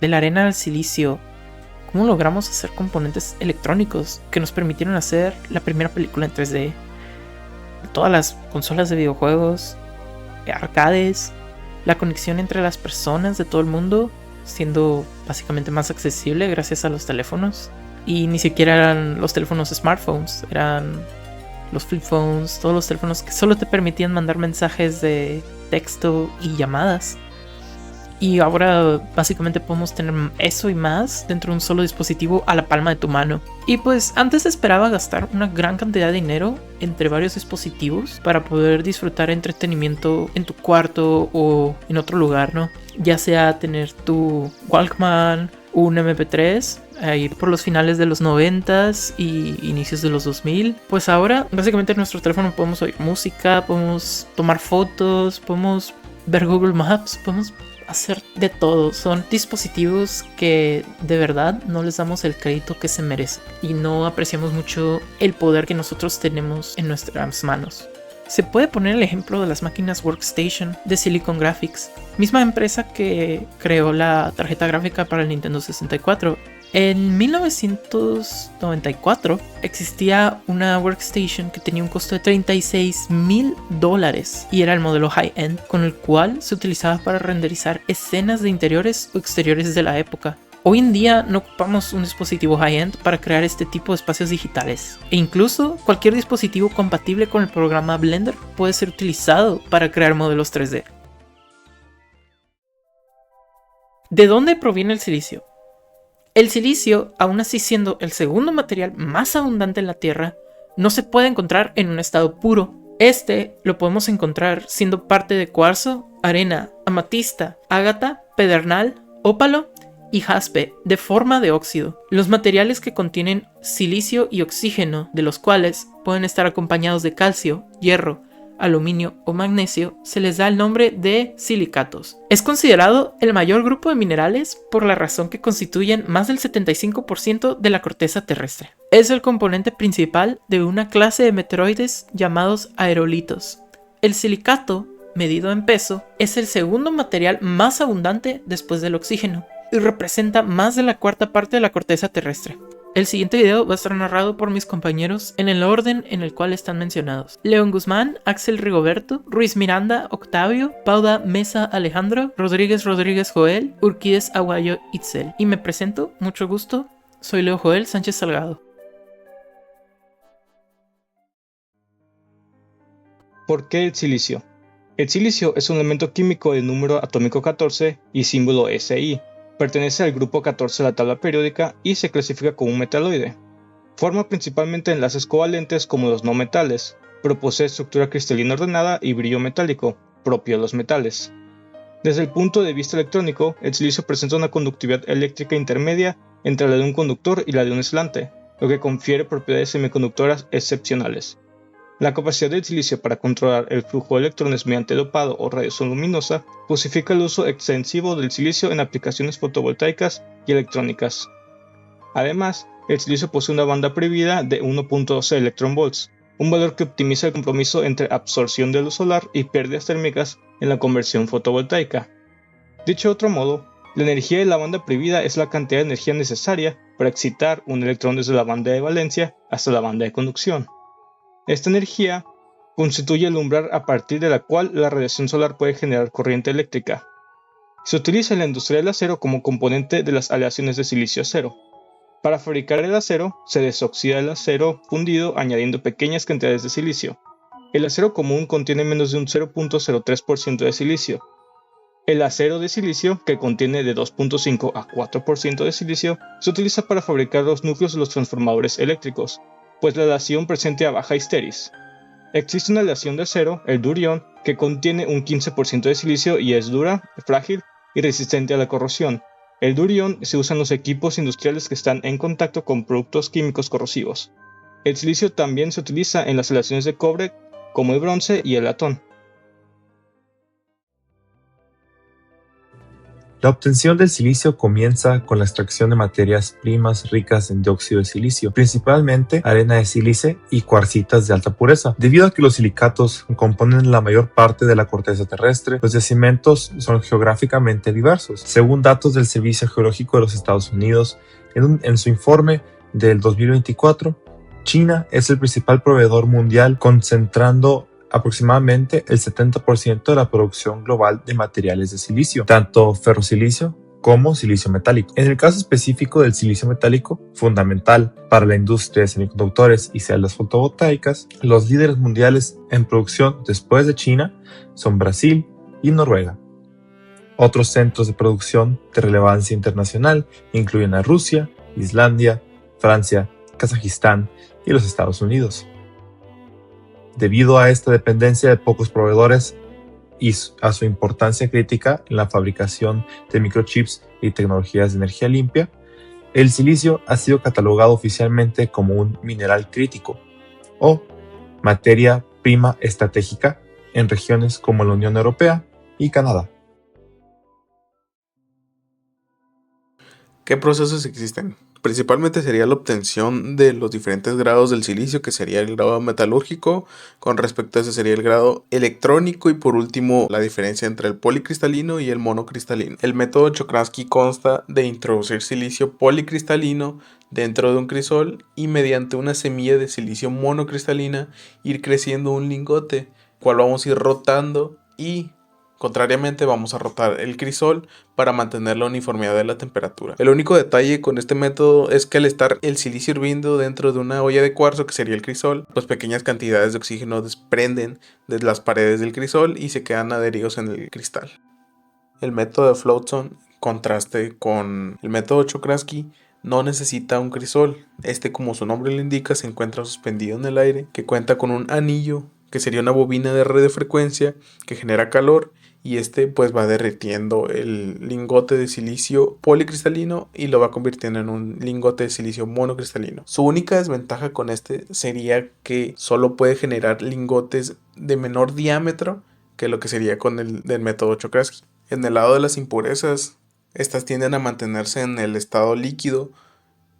de la arena al silicio, cómo logramos hacer componentes electrónicos que nos permitieron hacer la primera película en 3D, todas las consolas de videojuegos, arcades, la conexión entre las personas de todo el mundo siendo básicamente más accesible gracias a los teléfonos. Y ni siquiera eran los teléfonos smartphones, eran los flip phones, todos los teléfonos que solo te permitían mandar mensajes de texto y llamadas. Y ahora básicamente podemos tener eso y más dentro de un solo dispositivo a la palma de tu mano. Y pues antes esperaba gastar una gran cantidad de dinero entre varios dispositivos para poder disfrutar entretenimiento en tu cuarto o en otro lugar, ¿no? Ya sea tener tu Walkman, un MP3, ahí por los finales de los 90s y inicios de los 2000. Pues ahora básicamente en nuestro teléfono podemos oír música, podemos tomar fotos, podemos ver Google Maps, podemos hacer de todo. Son dispositivos que de verdad no les damos el crédito que se merecen y no apreciamos mucho el poder que nosotros tenemos en nuestras manos. Se puede poner el ejemplo de las máquinas Workstation de Silicon Graphics, misma empresa que creó la tarjeta gráfica para el Nintendo 64. En 1994 existía una Workstation que tenía un costo de $36,000 y era el modelo high-end, con el cual se utilizaba para renderizar escenas de interiores o exteriores de la época. Hoy en día no ocupamos un dispositivo high-end para crear este tipo de espacios digitales, e incluso cualquier dispositivo compatible con el programa Blender puede ser utilizado para crear modelos 3D. ¿De dónde proviene el silicio? El silicio, aún así siendo el segundo material más abundante en la Tierra, no se puede encontrar en un estado puro. Este lo podemos encontrar siendo parte de cuarzo, arena, amatista, ágata, pedernal, ópalo y jaspe de forma de óxido. Los materiales que contienen silicio y oxígeno, de los cuales pueden estar acompañados de calcio, hierro, aluminio o magnesio, se les da el nombre de silicatos. Es considerado el mayor grupo de minerales por la razón que constituyen más del 75% de la corteza terrestre. Es el componente principal de una clase de meteoroides llamados aerolitos. El silicato, medido en peso, es el segundo material más abundante después del oxígeno y representa más de la cuarta parte de la corteza terrestre. El siguiente video va a estar narrado por mis compañeros en el orden en el cual están mencionados: León Guzmán, Axel Rigoberto, Ruiz Miranda, Octavio, Pauda Mesa Alejandro, Rodríguez Joel, Urquídez Aguayo Itzel. Y me presento, mucho gusto, soy Leo Joel Sánchez Salgado. ¿Por qué el silicio? El silicio es un elemento químico de número atómico 14 y símbolo Si. Pertenece al grupo 14 de la tabla periódica y se clasifica como un metaloide. Forma principalmente enlaces covalentes como los no metales, pero posee estructura cristalina ordenada y brillo metálico, propio de los metales. Desde el punto de vista electrónico, el silicio presenta una conductividad eléctrica intermedia entre la de un conductor y la de un aislante, lo que confiere propiedades semiconductoras excepcionales. La capacidad del silicio para controlar el flujo de electrones mediante dopado o radiación luminosa justifica el uso extensivo del silicio en aplicaciones fotovoltaicas y electrónicas. Además, el silicio posee una banda prohibida de 1.12 electronvolts, un valor que optimiza el compromiso entre absorción de luz solar y pérdidas térmicas en la conversión fotovoltaica. Dicho de otro modo, la energía de la banda prohibida es la cantidad de energía necesaria para excitar un electrón desde la banda de valencia hasta la banda de conducción. Esta energía constituye el umbral a partir de la cual la radiación solar puede generar corriente eléctrica. Se utiliza en la industria del acero como componente de las aleaciones de silicio-acero. Para fabricar el acero, se desoxida el acero fundido añadiendo pequeñas cantidades de silicio. El acero común contiene menos de un 0.03% de silicio. El acero de silicio, que contiene de 2.5 a 4% de silicio, se utiliza para fabricar los núcleos de los transformadores eléctricos, pues la aleación presenta baja histeris. Existe una aleación de acero, el durión, que contiene un 15% de silicio y es dura, frágil y resistente a la corrosión. El durión se usa en los equipos industriales que están en contacto con productos químicos corrosivos. El silicio también se utiliza en las aleaciones de cobre, como el bronce y el latón. La obtención del silicio comienza con la extracción de materias primas ricas en dióxido de silicio, principalmente arena de sílice y cuarcitas de alta pureza. Debido a que los silicatos componen la mayor parte de la corteza terrestre, los yacimientos son geográficamente diversos. Según datos del Servicio Geológico de los Estados Unidos, en su informe del 2024, China es el principal proveedor mundial, concentrando aproximadamente el 70% de la producción global de materiales de silicio, tanto ferrosilicio como silicio metálico. En el caso específico del silicio metálico, fundamental para la industria de semiconductores y celdas fotovoltaicas, los líderes mundiales en producción después de China son Brasil y Noruega. Otros centros de producción de relevancia internacional incluyen a Rusia, Islandia, Francia, Kazajistán y los Estados Unidos. Debido a esta dependencia de pocos proveedores y a su importancia crítica en la fabricación de microchips y tecnologías de energía limpia, el silicio ha sido catalogado oficialmente como un mineral crítico o materia prima estratégica en regiones como la Unión Europea y Canadá. ¿Qué procesos existen? Principalmente sería la obtención de los diferentes grados del silicio, que sería el grado metalúrgico, con respecto a ese sería el grado electrónico y por último la diferencia entre el policristalino y el monocristalino. El método Czochralski consta de introducir silicio policristalino dentro de un crisol y mediante una semilla de silicio monocristalina ir creciendo un lingote, cual vamos a ir rotando y contrariamente vamos a rotar el crisol para mantener la uniformidad de la temperatura. El único detalle con este método es que al estar el silicio hirviendo dentro de una olla de cuarzo, que sería el crisol, pues pequeñas cantidades de oxígeno desprenden de las paredes del crisol y se quedan adheridos en el cristal. El método de Flotsam, en contraste con el método Czochralski, no necesita un crisol. Este, como su nombre lo indica, se encuentra suspendido en el aire, que cuenta con un anillo, que sería una bobina de radiofrecuencia que genera calor, y este pues va derritiendo el lingote de silicio policristalino y lo va convirtiendo en un lingote de silicio monocristalino. Su única desventaja con este sería que solo puede generar lingotes de menor diámetro que lo que sería con el del método Czochralski. En el lado de las impurezas, estas tienden a mantenerse en el estado líquido,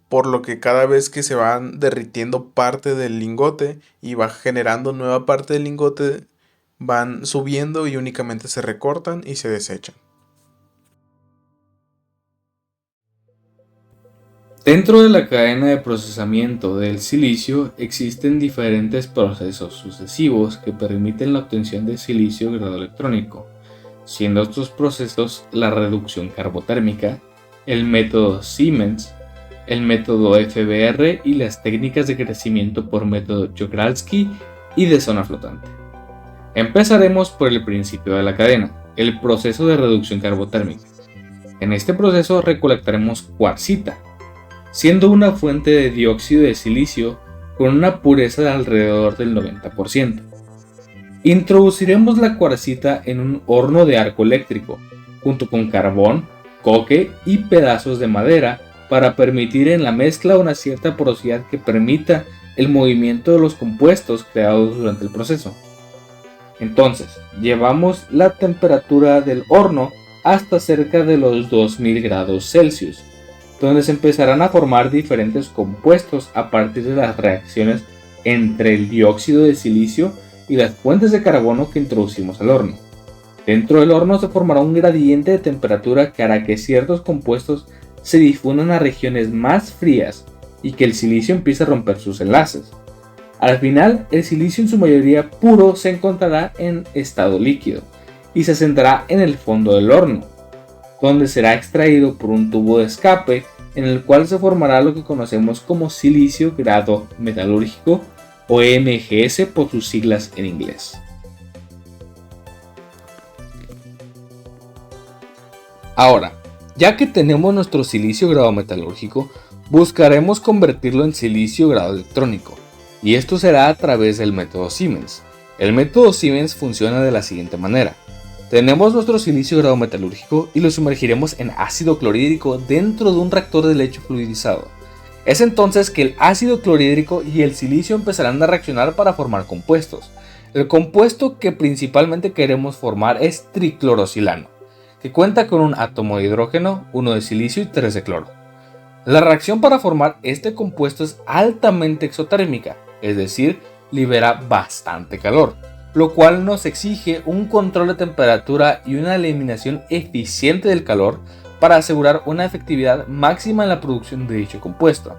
por lo que cada vez que se van derritiendo parte del lingote y va generando nueva parte del lingote, van subiendo y únicamente se recortan y se desechan. Dentro de la cadena de procesamiento del silicio existen diferentes procesos sucesivos que permiten la obtención de silicio grado electrónico, siendo estos procesos la reducción carbotérmica, el método Siemens, el método FBR y las técnicas de crecimiento por método Czochralski y de zona flotante. Empezaremos por el principio de la cadena, el proceso de reducción carbotérmica. En este proceso recolectaremos cuarcita, siendo una fuente de dióxido de silicio con una pureza de alrededor del 90%. Introduciremos la cuarcita en un horno de arco eléctrico, junto con carbón, coque y pedazos de madera para permitir en la mezcla una cierta porosidad que permita el movimiento de los compuestos creados durante el proceso. Entonces, llevamos la temperatura del horno hasta cerca de los 2000 grados Celsius, donde se empezarán a formar diferentes compuestos a partir de las reacciones entre el dióxido de silicio y las fuentes de carbono que introducimos al horno. Dentro del horno se formará un gradiente de temperatura que hará que ciertos compuestos se difundan a regiones más frías y que el silicio empiece a romper sus enlaces. Al final, el silicio en su mayoría puro se encontrará en estado líquido y se sentará en el fondo del horno, donde será extraído por un tubo de escape en el cual se formará lo que conocemos como silicio grado metalúrgico o MGS por sus siglas en inglés. Ahora, ya que tenemos nuestro silicio grado metalúrgico, buscaremos convertirlo en silicio grado electrónico, y esto será a través del método Siemens. El método Siemens funciona de la siguiente manera. Tenemos nuestro silicio grado metalúrgico y lo sumergiremos en ácido clorhídrico dentro de un reactor de leche fluidizado. Es entonces que el ácido clorhídrico y el silicio empezarán a reaccionar para formar compuestos. El compuesto que principalmente queremos formar es triclorosilano, que cuenta con un átomo de hidrógeno, uno de silicio y 3 de cloro. La reacción para formar este compuesto es altamente exotérmica, es decir, libera bastante calor, lo cual nos exige un control de temperatura y una eliminación eficiente del calor para asegurar una efectividad máxima en la producción de dicho compuesto.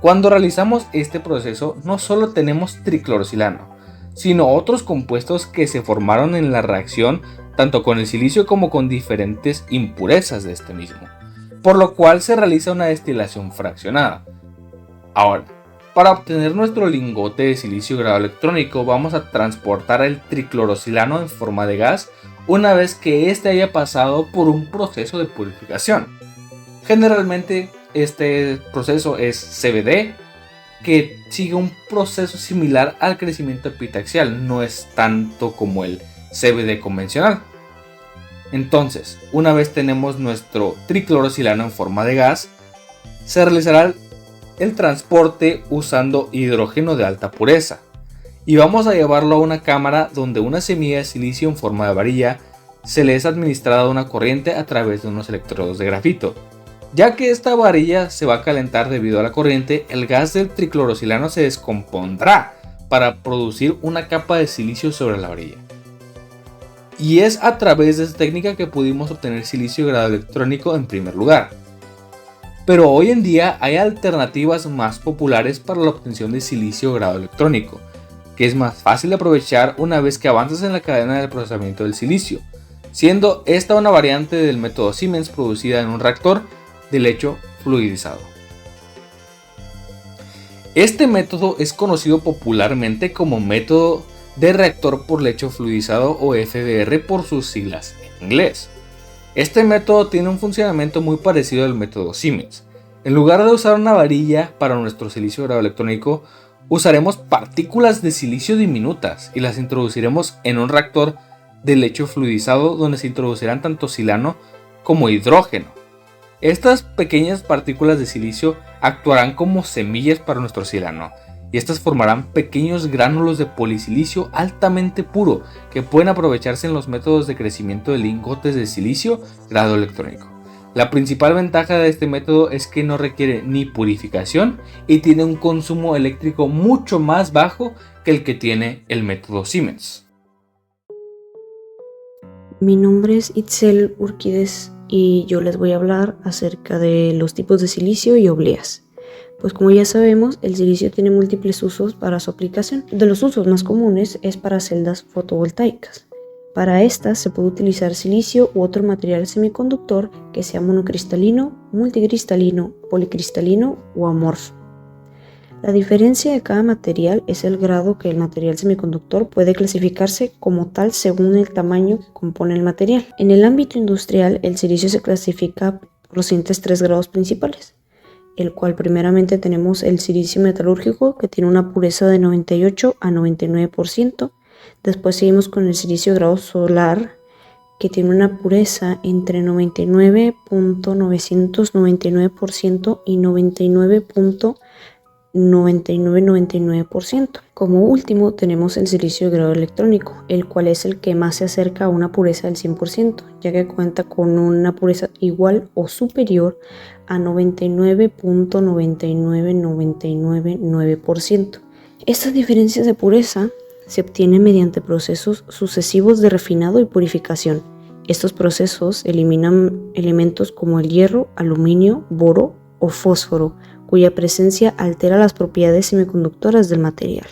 Cuando realizamos este proceso, no solo tenemos triclorosilano, sino otros compuestos que se formaron en la reacción tanto con el silicio como con diferentes impurezas de este mismo, por lo cual se realiza una destilación fraccionada. Ahora, para obtener nuestro lingote de silicio grado electrónico, vamos a transportar el triclorosilano en forma de gas una vez que éste haya pasado por un proceso de purificación. Generalmente este proceso es CVD, que sigue un proceso similar al crecimiento epitaxial, no es tanto como el CVD convencional. Entonces, una vez tenemos nuestro triclorosilano en forma de gas, se realizará el transporte usando hidrógeno de alta pureza y vamos a llevarlo a una cámara donde una semilla de silicio en forma de varilla se le es administrada una corriente a través de unos electrodos de grafito. Ya que esta varilla se va a calentar debido a la corriente, el gas del triclorosilano se descompondrá para producir una capa de silicio sobre la varilla. Y es a través de esta técnica que pudimos obtener silicio grado electrónico en primer lugar. Pero hoy en día hay alternativas más populares para la obtención de silicio grado electrónico, que es más fácil de aprovechar una vez que avanzas en la cadena de procesamiento del silicio, siendo esta una variante del método Siemens producida en un reactor de lecho fluidizado. Este método es conocido popularmente como método de reactor por lecho fluidizado o FBR por sus siglas en inglés. Este método tiene un funcionamiento muy parecido al método Siemens. En lugar de usar una varilla para nuestro silicio grado electrónico, usaremos partículas de silicio diminutas y las introduciremos en un reactor de lecho fluidizado donde se introducirán tanto silano como hidrógeno. Estas pequeñas partículas de silicio actuarán como semillas para nuestro silano y estas formarán pequeños gránulos de polisilicio altamente puro que pueden aprovecharse en los métodos de crecimiento de lingotes de silicio grado electrónico. La principal ventaja de este método es que no requiere ni purificación y tiene un consumo eléctrico mucho más bajo que el que tiene el método Siemens. Mi nombre es Itzel Urquides y yo les voy a hablar acerca de los tipos de silicio y obleas. Pues como ya sabemos, el silicio tiene múltiples usos para su aplicación. De los usos más comunes es para celdas fotovoltaicas. Para estas se puede utilizar silicio u otro material semiconductor que sea monocristalino, multicristalino, policristalino o amorfo. La diferencia de cada material es el grado que el material semiconductor puede clasificarse como tal según el tamaño que compone el material. En el ámbito industrial, el silicio se clasifica por los siguientes 3 grados principales, el cual primeramente tenemos el silicio metalúrgico, que tiene una pureza de 98 a 99%. Después seguimos con el silicio grado solar, que tiene una pureza entre 99.999% y 99.9999%. Como último tenemos el silicio de grado electrónico, el cual es el que más se acerca a una pureza del 100%, ya que cuenta con una pureza igual o superior a 99.99999%. Estas diferencias de pureza se obtienen mediante procesos sucesivos de refinado y purificación. Estos procesos eliminan elementos como el hierro, aluminio, boro o fósforo, cuya presencia altera las propiedades semiconductoras del material.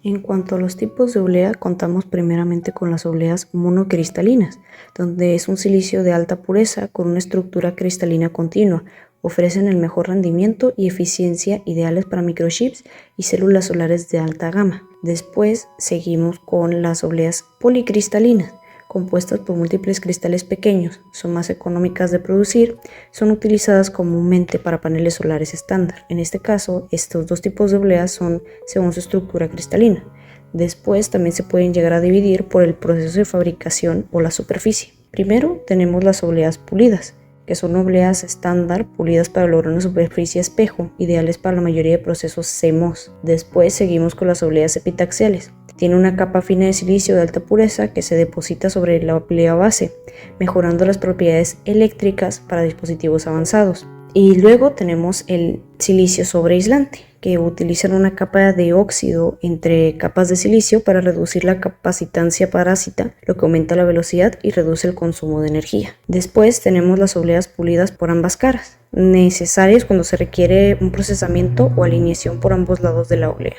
En cuanto a los tipos de oblea, contamos primeramente con las obleas monocristalinas, donde es un silicio de alta pureza con una estructura cristalina continua. Ofrecen el mejor rendimiento y eficiencia ideales para microchips y células solares de alta gama. Después seguimos con las obleas policristalinas, compuestas por múltiples cristales pequeños, son más económicas de producir, son utilizadas comúnmente para paneles solares estándar. En este caso, estos dos tipos de obleas son según su estructura cristalina. Después también se pueden llegar a dividir por el proceso de fabricación o la superficie. Primero tenemos las obleas pulidas, que son obleas estándar pulidas para lograr una superficie espejo, ideales para la mayoría de procesos CMOS. Después seguimos con las obleas epitaxiales. Tiene una capa fina de silicio de alta pureza que se deposita sobre la oblea base, mejorando las propiedades eléctricas para dispositivos avanzados. Y luego tenemos el silicio sobreaislante, que utilizan una capa de óxido entre capas de silicio para reducir la capacitancia parásita, lo que aumenta la velocidad y reduce el consumo de energía. Después tenemos las obleas pulidas por ambas caras, necesarias cuando se requiere un procesamiento o alineación por ambos lados de la oblea.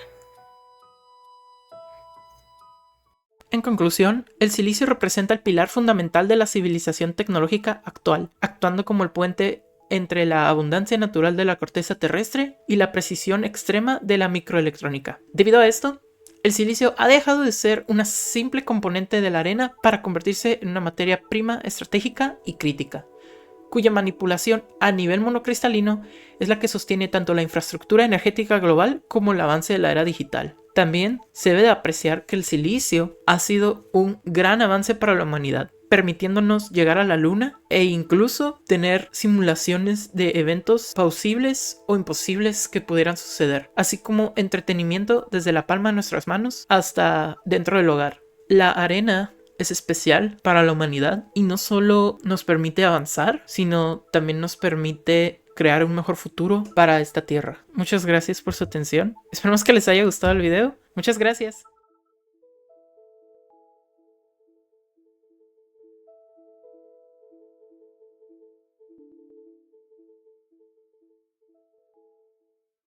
En conclusión, el silicio representa el pilar fundamental de la civilización tecnológica actual, actuando como el puente entre la abundancia natural de la corteza terrestre y la precisión extrema de la microelectrónica. Debido a esto, el silicio ha dejado de ser una simple componente de la arena para convertirse en una materia prima estratégica y crítica, cuya manipulación a nivel monocristalino es la que sostiene tanto la infraestructura energética global como el avance de la era digital. También se debe de apreciar que el silicio ha sido un gran avance para la humanidad, permitiéndonos llegar a la luna e incluso tener simulaciones de eventos plausibles o imposibles que pudieran suceder, así como entretenimiento desde la palma de nuestras manos hasta dentro del hogar. La arena es especial para la humanidad y no solo nos permite avanzar, sino también nos permite crear un mejor futuro para esta tierra. Muchas gracias por su atención. Esperamos que les haya gustado el video. Muchas gracias.